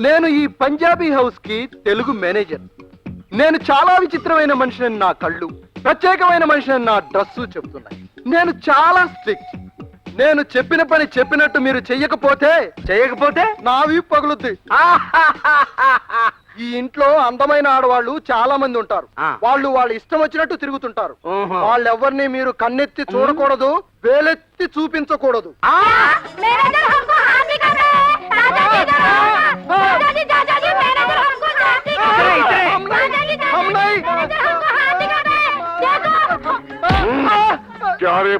నేను ఈ పంజాబీ హౌస్ కి తెలుగు మేనేజర్. నేను చాలా విచిత్రమైన మనిషిని నా కళ్ళు, ప్రత్యేకమైన మనిషిని నా డ్రెస్సు చెప్తున్నాయి. నేను చాలా స్ట్రిక్ట్. నేను చెప్పిన పని చెప్పినట్టు మీరు చెయ్యకపోతే నావి పగులుద్ది. ఈ ఇంట్లో అందమైన ఆడవాళ్ళు చాలా మంది ఉంటారు. వాళ్ళు వాళ్ళ ఇష్టం వచ్చినట్టు తిరుగుతుంటారు. వాళ్ళెవరిని మీరు కన్నెత్తి చూడకూడదు, వేలెత్తి చూపించకూడదు.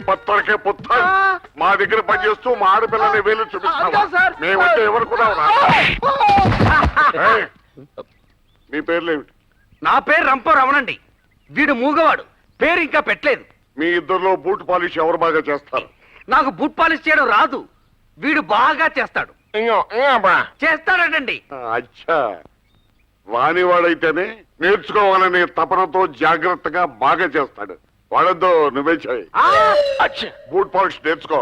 పత్తరకే పుత్త మా దగ్గర పనిచేస్తూ మా ఆడపిల్లని వేలు చూపిస్తాం. మేమంటే ఎవరు కూడా మీ పేర్లేమిటి? నా పేరు రంప రమణండి. వీడు మూగవాడు, పేరు ఇంకా పెట్టలేదు. మీ ఇద్దరిలో బూట్ పాలిష్ ఎవరు బాగా చేస్తారు? నాకు బూట్ పాలిష్ చేయడం రాదు, వీడు బాగా చేస్తాడు. చేస్తాడండి. అచ్చా, వానివాడైతేనే నేర్చుకోవాలనే తపనతో జాగ్రత్తగా బాగా చేస్తాడు. వాడద్దు, నువ్వే చేయి. బూట్ పాలిష్ నేర్చుకో.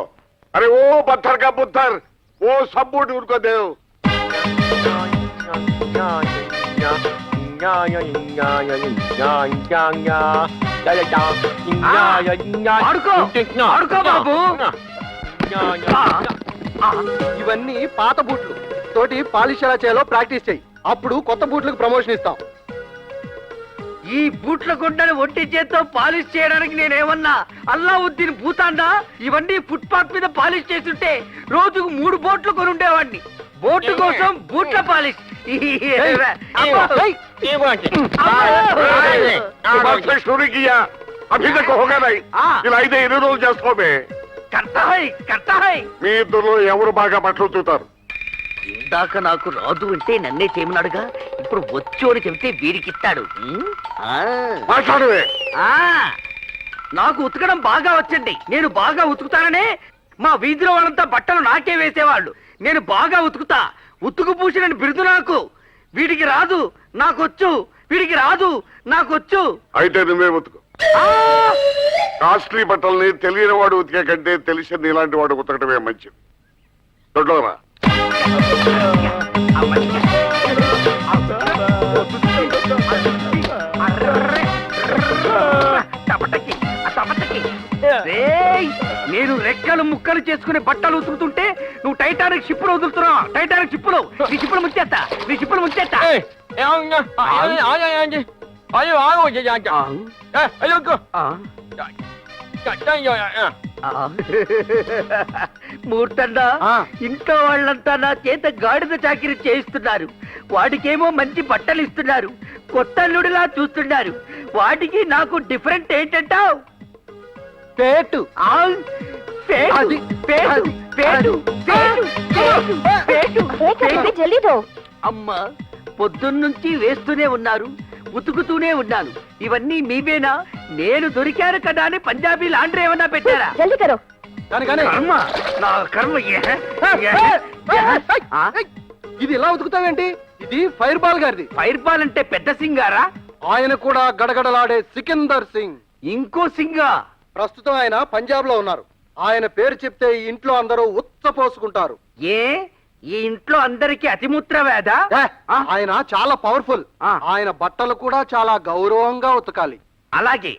అరే ఓ పత్థర్ కా పుత్తర్, ఓ సబ్ బూట్ ఉनको देव. ఇవన్నీ పాత బూట్లు తోటి పాలిష్ ఎలా చేయాలో ప్రాక్టీస్ చేయి. అప్పుడు కొత్త బూట్లకు ప్రమోషన్ ఇస్తాం. ఈ బూట్ల గుండెని ఒంటి చేత్తో పాలిష్ చేయడానికి నేనేమన్నా అల్లావుద్దీన్ భూతాన్నా? ఇవన్నీ ఫుట్పాత్ మీద పాలిష్ చేస్తుంటే రోజుకు 3 బోట్లు కొనుండేవాడిని. బోటు కోసం బూట్ల పాలిష్. ఎన్ని రోజులు చేస్తామే? మీ ఇద్దరు ఎవరు బాగా బట్టలు చూతారు? ఇందాక నాకు రాదు అంటే నన్నే చేయమన్నాడుగా, ఇప్పుడు వచ్చు అని చెబితే వీరికిస్తాడు. మాట్లాడవే. నాకు ఉతకడం బాగా వచ్చండి. నేను బాగా ఉతుకుతాననే మా వీధిలో వాళ్ళంతా బట్టలు నాకే వేసేవాళ్ళు. నేను బాగా ఉతుకుతా, ఉతుకు పూసిన బిరుదు నాకు. వీడికి రాదు, నాకొచ్చు. వీడికి రాదు, నాకొచ్చు. అయితే నువ్వే ఉతుకు. కాస్ట్లీ బట్టల్ని తెలియని వాడు ఉతికే కంటే తెలిసిన ఇలాంటి వాడు ఉతకటమే మంచిది. దొడ్డరా నేను రెక్కలు ముక్కలు చేసుకునే బట్టలు ఉతుకుతుంటే నువ్వు టైటానిక్ షిప్ లో వదులుతున్నావు. టైటానిక్ షిప్ లో నీ షిప్పులు ముంచేస్తా, నీ షిప్పులు ముంచేస్తా. మూర్తండా, ఇంట్లో వాళ్ళంతా నా చేత గాడిద చాకిరి చేయిస్తున్నారు. వాడికేమో మంచి బట్టలు ఇస్తున్నారు, కొత్త అల్లుడిలా చూస్తున్నారు. వాటికి నాకు డిఫరెంట్ ఏంటంటావు? పేటు. అమ్మా, పొద్దున్నుంచి వేస్తూనే ఉన్నారు, ఉతుకుతూనే ఉన్నాను. ఇవన్నీ మీవేనా? నేను దొరికాను కదా అని పంజాబీ లాండ్రీ ఏమన్నా పెట్టారా? కర్మ, నా కర్మ. ఇది ఇలా ఉతుకుతావేంటి? ఇది ఫైర్ బాల్ గారిది. ఫైర్ బాల్ అంటే పెద్ద సింగారా? ఆయన కూడా గడగడలాడే సికిందర్ సింగ్. ఇంకో సింగా? ప్రస్తుతం ఆయన పంజాబ్ లో ఉన్నారు. ఆయన పేరు చెప్తే ఈ ఇంట్లో అందరూ ఉచ్చపోసుకుంటారు. ఏ, ఈ ఇంట్లో అందరికి అతిమూత్ర వేద? ఆయన చాలా పవర్ఫుల్. ఆయన బట్టలు కూడా చాలా గౌరవంగా ఉతకాలి. అలాగే,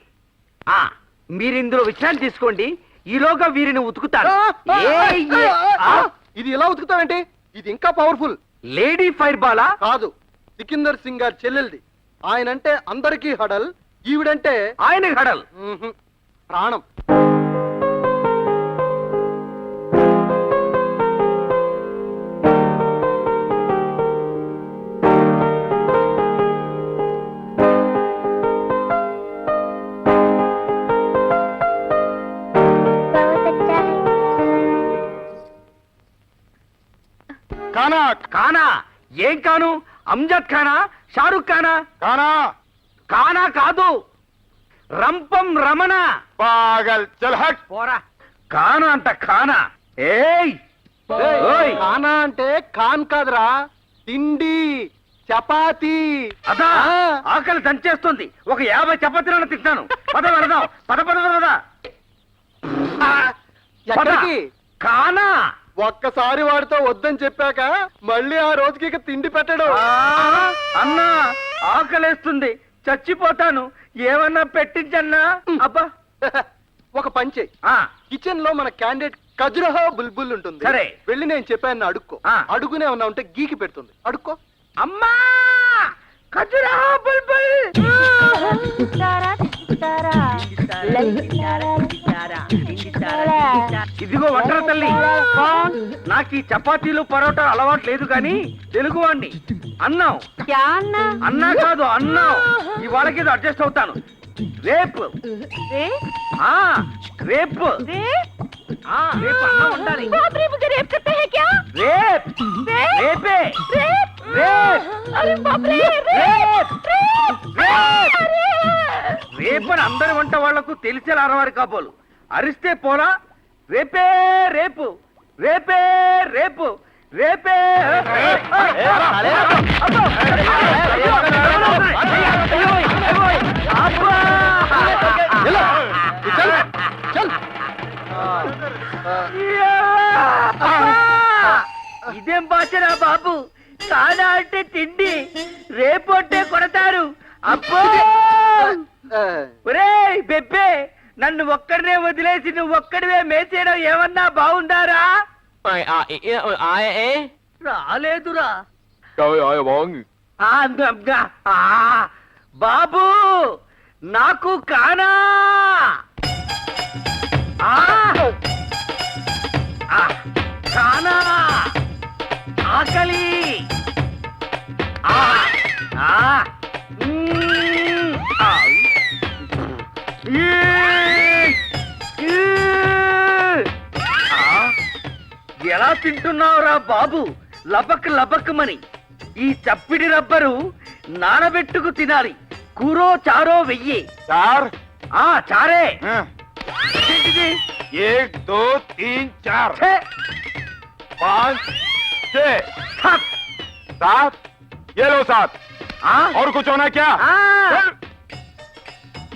మీరిందులో విశ్రాంతి తీసుకోండి, ఈలోగా వీరిని ఉతుకుతారు. ఇది ఇలా ఉతుకుతావేంటి? ఇది ఇంకా పవర్ఫుల్. Lady fire Bala? కాదు, సికిందర్ సింగ్ గారి చెల్లెల్ది. ఆయనంటే అందరికీ హడల్, ఈవిడంటే ఆయన హడల్. ప్రాణం. కానా? కానా? ఏం కాను? అమ్జద్ ఖానా? షారుఖ్ ఖానా? కానా? కానా కాదు, రంపం రమణ. పాగల్, చల్ హట్. పోరా. కానా అంట కానా. ఏయ్, కానా అంటే ఖాన్ కాదురా, తిండి, చపాతి. అదా, ఆకలి దంచేస్తుంది. ఒక 50 చపాతీలను తింటాను. పద వెళదాం. పద పద పద. ఎక్కడికి? కానా. ఒక్కసారి వాడితో వద్దని చెప్పాక మళ్ళీ ఆ రోజుకి ఇక తిండి పెట్టడు. అన్నా ఆకలేస్తుంది, చచ్చిపోతాను, ఏమన్నా పెట్టించన్నా. అబ్బా ఒక పంచే, ఆ, కిచెన్ లో మన క్యాండిడేట్ ఖజురహో బుల్బుల్ ఉంటుంది. సరే. వెళ్ళి నేను చెప్పాను అడుక్కో. ఆ. అడుగునే ఉన్నా ఉంటే గీకి పెడుతుంది, అడుక్కో. అమ్మా ఖజురా బుల్బుల్. ఇదిగో వంటల తల్లి, నాకు ఈ చపాతీలు పరోటా అలవాటు లేదు కానీ తెలుగువాణ్ణి. అన్నం అన్నా కాదు అన్నం, ఇవాళకి అడ్జస్ట్ అవుతాను. రేపు ఆ రేపు రేపు అన్నం ఉండాలి. రేపే రేపని అందరి వంట వాళ్లకు తెలిసేలా అరవారి కాబోలు. అరిస్తే పోరా. రేపే రేపు రేపే రేపు రేపే. ఇదేం భాషరా బాబు, కాదా అంటే తిండి, రేపు అంటే కొడతారు. అబ్బో ఒరేయ్ బెబ్బే, నన్ను ఒక్కడినే వదిలేసి నువ్వు ఒక్కడివే మేసేయడం ఏమన్నా బాగుందారా? రాలేదురా. బాబు నాకు కానా. కానా ఆకలి. ఎలా తింటున్నావురా బాబు, లబక్ లబక్మని. ఈ చప్పిడి రబ్బరు నానబెట్టుకు తినాలి. కూరో చారో వెయ్యి. సార్ చారే. ఏంటిది? 1 2 3 4 ఛే! 5 6 హప్! 7 ये लो 7 ఆ? और कुछ होना क्या? ఆ!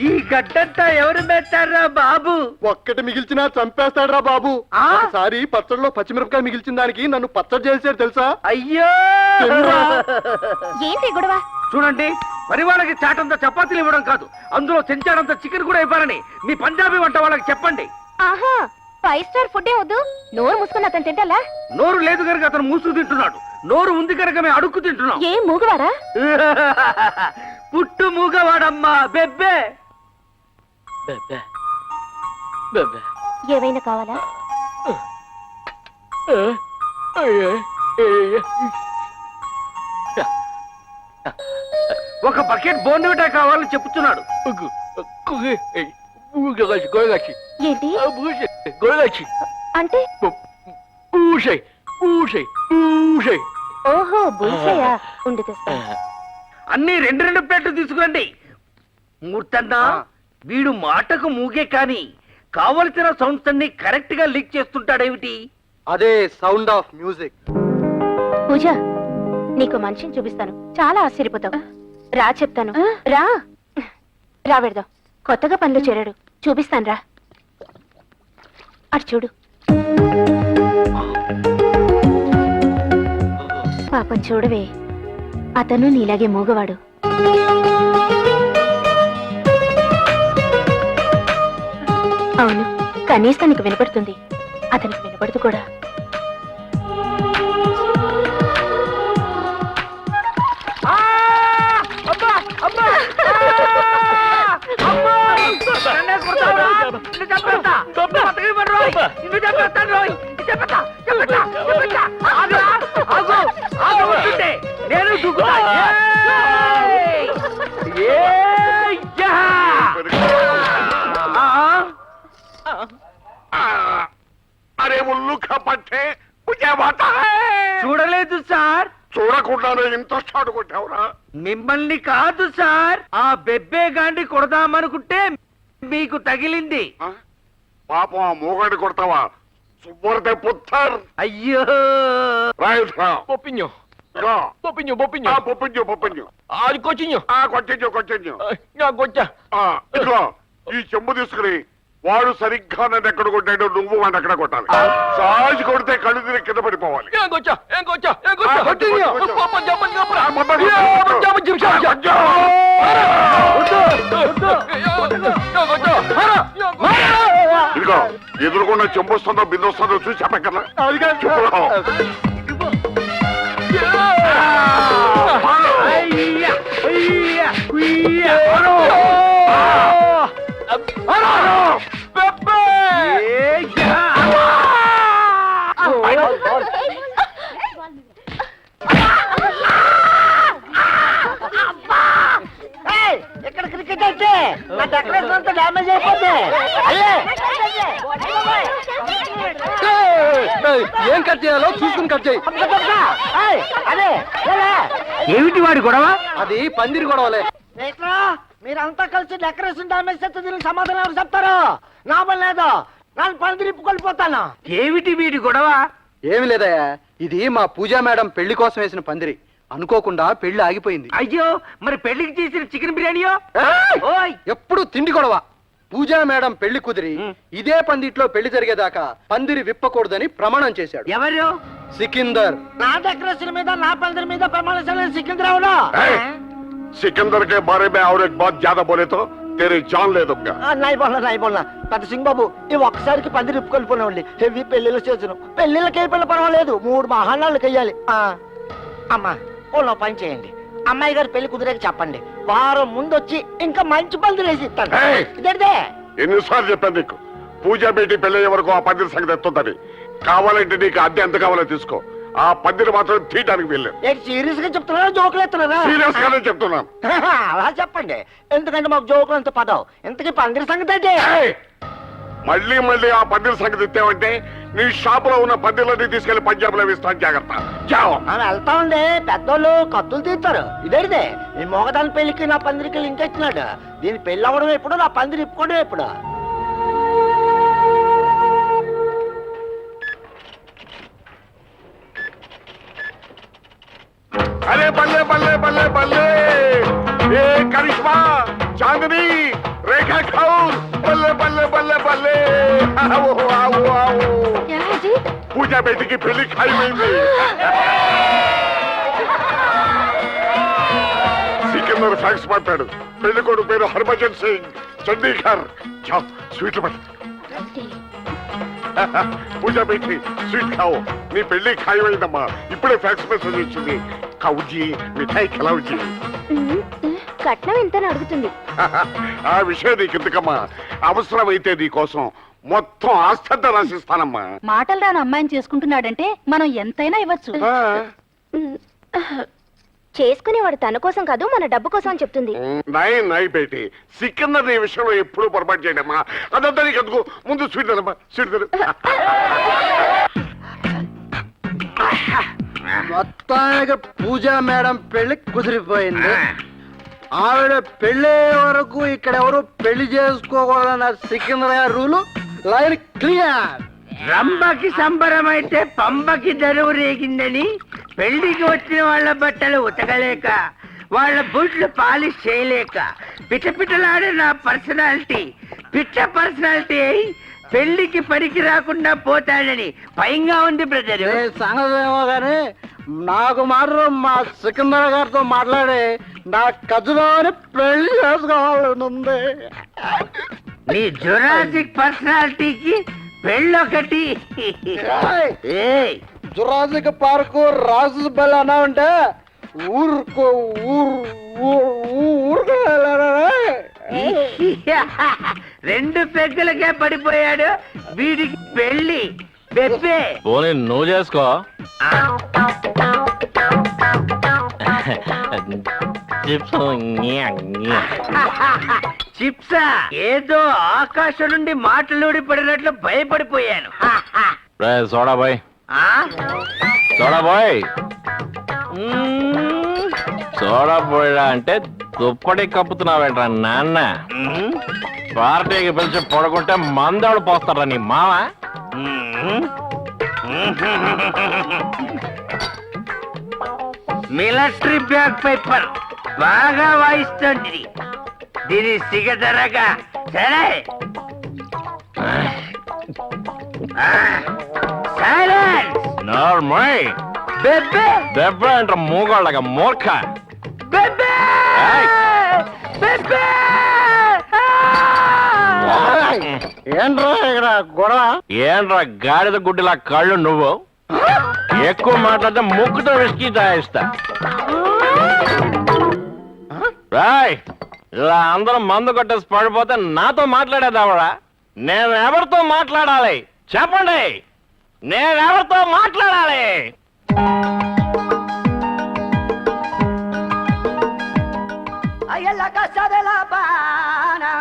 ఈ గడ్డంతా ఎవరు పెట్టారా బాబు? ఒక్కటి మిగిల్చినా చంపేస్తాడ్రా బాబు. ఆ? ఒకసారి పచ్చడిలో పచ్చిమిరపకాయ మిగిల్చిన దానికి నన్ను పచ్చడి చేశాడు తెలుసా? అయ్యో తిన్నురా. ఏంటి గొడవ? చూడండి, పరివాళ్ళకి చాటంత చపాతీలు ఇవ్వడం కాదు, అందులో చెంచాడంత చికెన్ కూడా ఇవ్వాలని మీ పంజాబీ వంట వాళ్ళకి చెప్పండి. ఆహా, 5 స్టార్ ఫుడ్ వద్దు, నోరు మూసుకుని అతను తింటాలా? నోరు లేదు కనుక అతను మూసు తింటున్నాడు, నోరు ఉంది కనుక మేము అడుక్కు తింటున్నాం. ఏ మూగవారా? పుట్టు మూగవాడమ్మా బెబ్బే. ఏవైనా కావాలా? ఒక బకెట్ బోర్న్విటా కావాలని చెప్తున్నాడు. ఏంటి అంటే? ఓహో, బుల్సయా, ఉండి తెస్తా. అన్ని 2 ప్లేట్లు తీసుకోండి. మూర్తన్నా, వీడు మాటకు మూగే కాని కావలసిన సౌండ్స్ అన్ని కరెక్ట్ గా లీక్ చేస్తుంటాడేమిటి? అదే సౌండ్ ఆఫ్ మ్యూజిక్. పూజ, నీకు మనిషిని చూపిస్తాను, చాలా ఆశ్చర్యపోతావు. రా చెప్తాను. రా రా వెడదాం. కొత్తగా పనిలో చేరాడు, చూపిస్తాను రా. అటు చూడు. పాపం చూడవే, అతను నీలాగే మూగవాడు. అవును, కనీసం నీకు వినపడుతుంది, అతనికి వినపడుతూ కూడా. నేను దూకుతా. अरे उल्लू का पट्टे मुझे पता है. చూడలేదు సార్. చూడకుండానే ఇంత స్టార్ట్ కొట్టావురా? మిమ్మల్ని కాదు సార్, ఆ బెబ్బే గాండి కొడదామనుకుంటే మీకు తగిలింది. పాపం ఆ మూగడి కొడతావా? సుబ్బర్దే పుత్తర్. అయ్యో రైట్ రా. Popinho, రా. popinho, ఆ, popinho. పొప్పించు. Ah, de cotinho. ఆ, కొట్టించు. Na gota. ఇదిగో ఈ చెంబు తీసుకుని వాడు సరిగ్గా నన్ను ఎక్కడ కొట్టాడు, నువ్వు వాడిని ఎక్కడ కొట్టాలి. సాజి కొడితే కళ్ళు తిరిగి కింద పడిపోవాలి. ఇదిగో ఎదురుకుండా చెంబొస్తుందో బిందొస్తుందో చూసి చెప్పగలరా? ఇక్కడ క్రికెట్ అయితే నా డెకరేషన్ అంతా డ్యామేజ్ అయిపోద్ది. ఏం కట్ చేయాలో చూసుకుని కట్ చేయి. అదే ఏమిటి వాడి గొడవ? అది పందిరి గొడవలే. మీరంతా కలిసి డెకరేషన్ డ్యామేజ్ చేస్తే దీనికి సమాధానం ఎవరు చెప్తారు? నా పని లేదు, నన్ను పని తిరిగిపోతాను. ఏమిటి వీడి గొడవ? ఏమి లేదయ్యా, ఇది మా పూజా మేడం పెళ్లి కోసం వేసిన పందిరి. అనుకోకుండా పెళ్లి ఆగిపోయింది. అయ్యో, మరి పెళ్లికి చేసిన చికెన్ బిర్యానీయో? ఓయ్, ఎప్పుడు తిండి గొడవ. పూజా మేడం పెళ్లి కుదిరి ఇదే పందిట్లో పెళ్లి జరిగేదాకా పందిరి విప్పకూడదని ప్రమాణం చేశాడు. ఎవరు? సికిందర్. నా డెకరేషన్ మీద, నా పందిరి మీద ప్రమాణం సికిందర్ అవునా? सिकंदर के बारे में और एक बात ज्यादा बोले तो तेरी जान ले दूंगा. నాయి బోల్నా పెద్ద సింగ్ బాబు, ఈ ఒక్కసారికి పందిరి ఇప్పుకొల్లిపోయినండి. హెవీ పెళ్లిళ్ళు చేసాను. పెళ్లిళ్ళకి అయిపోయిన పర్వాలేదు, 3 మహానాళ్ళకి వెయ్యాలి. అమ్మా, ఓ పని చేయండి, అమ్మాయి గారు పెళ్లి కుదిరేకి చెప్పండి. వారం ముందు వచ్చి ఇంకా మంచి పందిరి వేసి ఇస్తాను. ఇదేంటే ఎన్నిసార్లు చెప్పాను నీకు, పూజా బేటీ పెళ్ళయ్యే వరకు ఆ పందిరి సంగతి ఎత్తుందని. కావాలంటే నీకు అద్దె ఎంత కావాలో తీసుకో, ఆ పందిరి మాత్రం తీయడానికి వెళ్ళాను. సీరియస్ గా చెప్తున్నారా, జోకులు ఎత్తున్నారా? సీరియస్ గానే చెప్తున్నాను. అలా చెప్పండి, ఎందుకంటే మాకు జోకులు అంత పదవు. ఇంతకీ పందిరి సంగతి అయితే? మళ్ళీ మళ్ళీ ఆ పందిరి సంగతి ఇస్తామంటే నీ షాపులో ఉన్న పందిర్లన్నీ తీసుకెళ్లి పంజాబ్ లో వేస్తాను. జాగ్రత్త. వెళ్తా ఉండే పెద్దోళ్ళు కత్తులు తీస్తారు. ఇదేంటిదే, ఈ మోగదాని పెళ్లికి నా పందిరికి లింక్ ఇచ్చినాడు. దీని పెళ్లి అవ్వడం ఎప్పుడు, నా పందిరి ఇప్పుకోవడం ఎప్పుడు? अरे बल्ले बल्ले बल्ले बल्ले, ये करिश्मा, चांदनी, रेखा कौर, बल्ले बल्ले बल्ले बल्ले, आओ आओ आओ. पूजा बेटी की पेली खाई हुई थी. सिकंदर फैक्स मारताడు. పెళ్లి కొడుకు పేరు హర్భజన్ సింగ్, చండీగఢ్. जाओ స్వీట్లు పట్టు. పూజా బేటీ స్వీట్ ఖాओ. నీ పెళ్లి ఖాయి అయిందమ్మా. ఇప్పుడే ఫ్యాక్స్ మెసేజ్ వచ్చింది. కౌజీ మిఠాయి ఖిలావుజీ. కట్నం ఎంత అడుగుతుంది? ఆ విషయం నీకెందుకమ్మా, అవసరమైతే నీ కోసం మొత్తం ఆస్తంతా రాసిస్తానమ్మా. మాటలు రాని అమ్మాయిని చేసుకుంటున్నాడంటే మనం ఎంతైనా ఇవ్వచ్చు. చేసుకునేవాడు తన కోసం కాదు, మన డబ్బు కోసం అని చెప్తుంది. నాయ్ బేటీ, సికిందర్ నీ విషయంలో ఎప్పుడూ పొరపాటు చేయడమ్మా. అదంతా నీకు ఎందుకు, ముందు స్వీట్ తినమ్మా, స్వీట్ తిను. మొత్తానికి పూజా మేడం పెళ్లి కుదిరిపోయింది. ఆవిడ పెళ్లి వరకు ఇక్కడ ఎవరు పెళ్లి చేసుకోకూడదన్న సికింద్ర రూలు లైన్ క్లియర్. రంభకి సంబరం అయితే పంబకి దరువు రేగిందని పెళ్లికి వచ్చిన వాళ్ళ బట్టలు ఉతకలేక, వాళ్ళ బూట్లు పాలిష్ చేయలేక, పిటపిటలాడే నా పర్సనాలిటీ పిట్ట పర్సనాలిటీ అయి పెళ్లికి పనికి రాకుండా పోతాడని భయంగా ఉంది బ్రదర్. సంగతి ఏమో గాని నాకు మాత్రం మా సికిందర్ గారితో మాట్లాడి నా కజులోని పెళ్లి చేసుకోవాలనుంది. నీ జురాసిక్ పర్సనాలిటీకి పెళ్ళొకటి. జురాసిక్ పార్కు రాసు బెల్ అన్నా ఉంటే ఊరుకో ఊరుకో. రెండు పెగ్గులకే పడిపోయాడు వీడికి పెళ్లి. బెబ్బే పోనీ నువ్వు చేసుకో. చిప్సా, ఏదో ఆకాశం నుండి మాటలూడి పడినట్లు భయపడిపోయాను. Soda boy, soda boy, soda పోయడా అంటే దుప్పటి కప్పుతున్నావేంట్రా నాన్న? పార్టీకి పిలిచి పడుకుంటే మందాడు పోస్తారా నీ మామ? మిలిటరీ బ్యాగ్ పేపర్ బాగా వాయిస్తుంది. దీని సిగదరగా సరే సైలెన్స్ నార్మల్ బెబ్బే దెబ్బ అంట మూగాళ్ళగా మూర్ఖ బెబ్బే ఏయ్. బెబ్బే ఏంట్రా ఇక్కడ గొడవ? ఏంట్రా గాడిద గుడ్డిలా కళ్ళు నువ్వు ఎక్కువ మాట్లాడితే ముక్కుతో విసికి తాయిస్తా రాయ్ ఇలా అందరం మందు కొట్టేసి పడిపోతే నాతో మాట్లాడేదావడా నేను ఎవరితో మాట్లాడాలి చెప్పండి నేను ఎవరితో మాట్లాడాలి la casa de la Habana.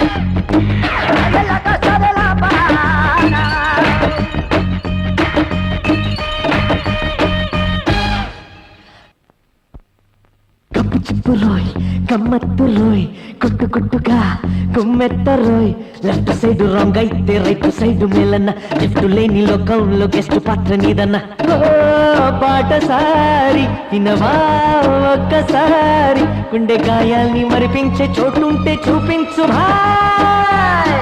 Ay, en la casa de la Habana. Cup chip రోయ్ గమ్మత్తు రోయ్ కొట్టు కొట్టుగా గుమ్మెత్త రోయ్ లెఫ్ట్ సైడ్ రాంగ్ అయితే రైట్ సైడ్ మేలన్న లెఫ్ట్ లేని లోకంలో గెస్ట్ పాత్ర నీదన్న బాటసారి వినవా ఒక్కసారి గుండె గాయాల్ని మరిపించే చోటుంటే చూపించు భాయ్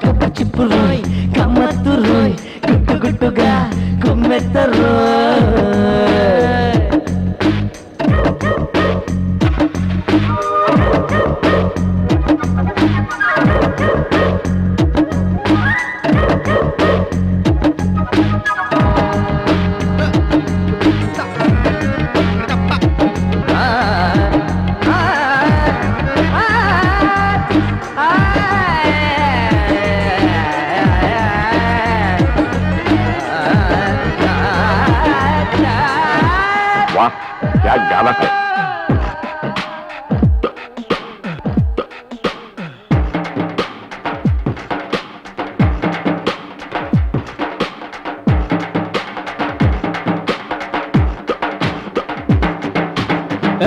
కప్పు చిప్పు రోయ్ గమ్మత్తు రోయ్ గుట్టు గుట్టుగా గుమ్మెత్త రోయ్ वाह क्या गाना है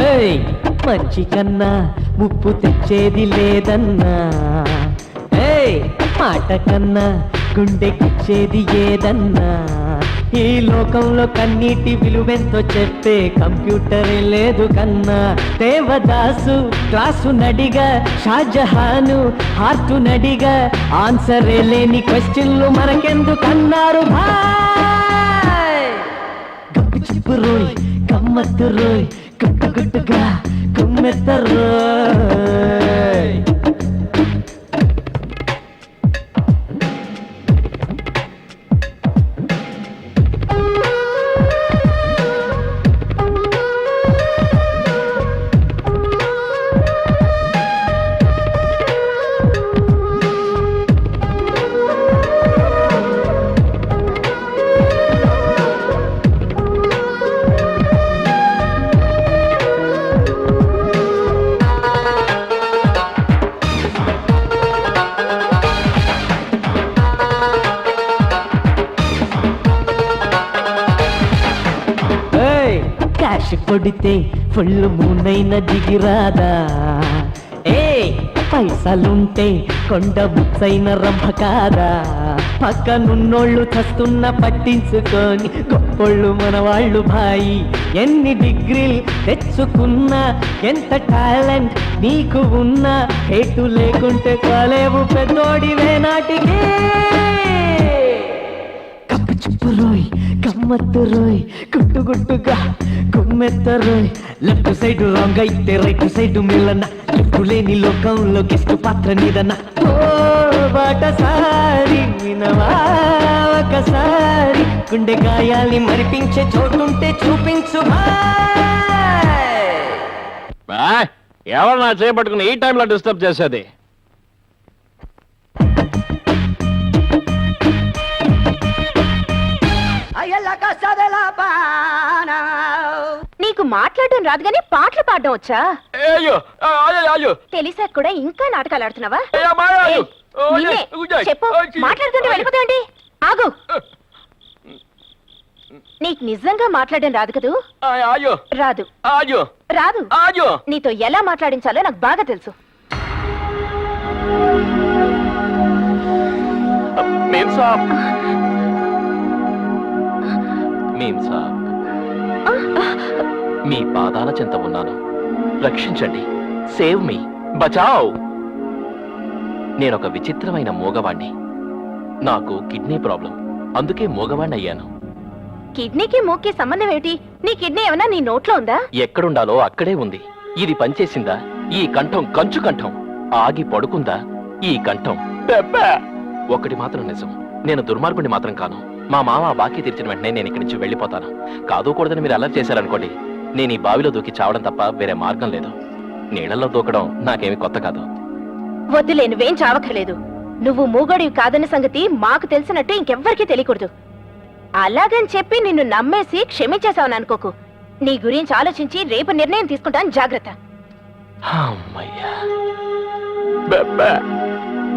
ఏయ్ మంచి కన్నా ముప్పు తెచ్చేది లేదన్నా ఏయ్ మాట కన్నా గుండెకిచ్చేది ఏదన్నా ఈ లోకంలో కన్నీటి విలువెంతో చెప్పే కంప్యూటర్ లేదు కన్నా దేవదాసు క్లాసు నడిగా షాజహాను హార్టు నడిగా ఆన్సరే లేని క్వశ్చన్లు మనకెందుకన్నారు భాయ్ గప్పు చిప్పు రోయ్ గమ్మత్తు రోయ్ గుట్టు గుట్టుగా గుమ్మెత్త రోయ్ క్యాష్ కొడితే ఫుల్ మూనైన దిగిరాదా ఏ పైసలుంటే కొండ బుచ్చైన రంభ కాదా పక్కనున్నోళ్ళు చస్తున్న పట్టించుకొని గొప్పోళ్ళు మన వాళ్ళు భాయి ఎన్ని డిగ్రీలు తెచ్చుకున్నా ఎంత టాలెంట్ నీకు ఉన్నా హేటు లేకుంటే కాలేవు పెద్దోడివే నాటికి కప్పు చిప్పు రోయ్ గమ్మత్తు రోయ్ గుట్టు గుట్టుగా గుమ్మెత్త రోయ్ లెఫ్ట్ సైడ్ రాంగ్ అయితే రైట్ సైడ్ మిల్లన్న లెఫ్ట్ లేని లోకంలో గెస్ట్ పాత్ర నీదన్న ఓ బాటసారి వినవా ఒకసారి గుండె గాయాల్ని మరిపించే చోటుంటే చూపించు భాయ్ ఎవరు నా చేపట్టుకుని ఈ టైంలో డిస్టర్బ్ చేసేది Ay, en la casa de la Habana. నీకు మాట్లాడడం రాదు గానీ పాటలు పాడడం వచ్చా? అయ్యో అయ్యో అయ్యో తెలిసాక కూడా ఇంకా నాటకాలు ఆడుతున్నావా? అయ్యో, అమ్మా, అయ్యో. ఏయ్, నిన్నే. చెప్పు, మాట్లాడుతుంటే వెళ్ళిపోతావండి. ఆగు. నీకు నిజంగా మాట్లాడడం రాదు కదూ? అయ్యో రాదు. అయ్యో రాదు. అయ్యో నీతో ఎలా మాట్లాడించాలో నాకు బాగా తెలుసు. నేను సాబ్ మీ పాదాల చెంత ఉన్నాను. రక్షించండి. సేవ్ మీ, బచావ్. నేనొక విచిత్రమైన మూగవాణ్ణి. నాకు కిడ్నీ ప్రాబ్లం, అందుకే మూగవాణ్ణి అయ్యాను. కిడ్నీకి మూక్కి సంబంధం ఏమిటి? నీ కిడ్నీ ఏమన్నా నీ నోట్లో ఉందా? ఎక్కడుండాలో అక్కడే ఉంది. ఇది పనిచేసిందా? ఈ కంఠం కంచు కంఠం. ఆగి పడుకుందా? ఈ కంఠం పెప్ప. ఒకటి మాత్రం నిజం, నేను దుర్మార్గుని మాత్రం కాను. మా మామ బాకీ తీర్చిన వెంటనే నేను ఇక్కడి నుంచి వెళ్ళిపోతాను. కాదుకూడదని మీరు అల్లరి చేశారనుకోండి, నేను ఈ బావిలో దూకి చావడం తప్ప వేరే మార్గం లేదు. నీళ్లలో దూకడం నాకేమి కొత్త కాదు. వద్దులే, నువ్వేం చావక్కర్లేదు. నువ్వు మూగడివి కాదన్న సంగతి మాకు తెలిసినట్టు ఇంకెవ్వరికీ తెలియకూడదు. అలాగని చెప్పి నిన్ను నమ్మేసి క్షమించేశావని అనుకోకు. నీ గురించి ఆలోచించి రేపు నిర్ణయం తీసుకుంటాను, జాగ్రత్త. అమ్మయ్యా. బెబ్బ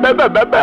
బెబ్బ బెబ్బ